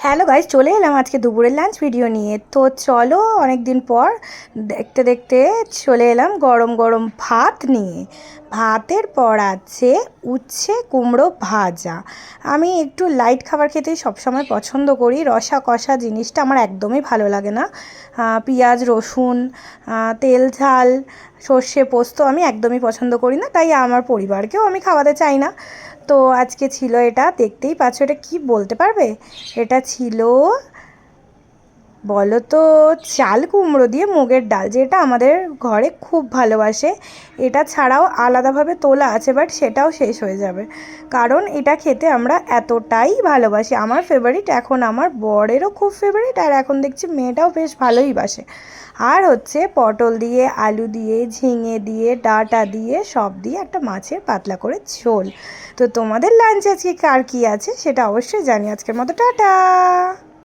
Hello guys, চলে এলাম আজকে দুপুরের লাঞ্চ ভিডিও নিয়ে। তো চলো, অনেক দিন পর দেখতে দেখতে চলে এলাম গরম গরম ভাত নিয়ে। ভাতের পর আছে উচ্ছে কুমড়ো ভাজা। আমি একটু লাইট খাবার খেতেই সবসময় পছন্দ করি। রসা কষা জিনিসটা আমার একদমই ভালো লাগে না। পেঁয়াজ রসুন, তেল ঝাল, সর্ষে পোস্ত আমি একদমই পছন্দ করি না, তাই আমার পরিবারকেও আমি খাওয়াতে চাই না। তো আজকে ছিল এটা, দেখতেই পাচ্ছ। এটা কি বলতে পারবে? এটা ছিল, বলো তো, চাল কুমড়ো দিয়ে মুগের ডাল, যেটা আমাদের ঘরে খুব ভালোবাসে। এটা ছাড়াও আলাদাভাবে তোলা আছে, বাট সেটাও শেষ হয়ে যাবে, কারণ এটা খেতে আমরা এতটাই ভালোবাসি। আমার ফেভারিট, এখন আমার বরেরও খুব ফেভারিট, আর এখন দেখছি মেয়েটাও বেশ ভালোই বাসে। আর হচ্ছে পটল দিয়ে, আলু দিয়ে, ঝিঙে দিয়ে, ডাঁটা দিয়ে, সব দিয়ে একটা মাছের পাতলা করে ঝোল। তো তোমাদের লাঞ্চ আজকে কার কী আছে সেটা অবশ্যই জানি। আজকের মতো টাটা।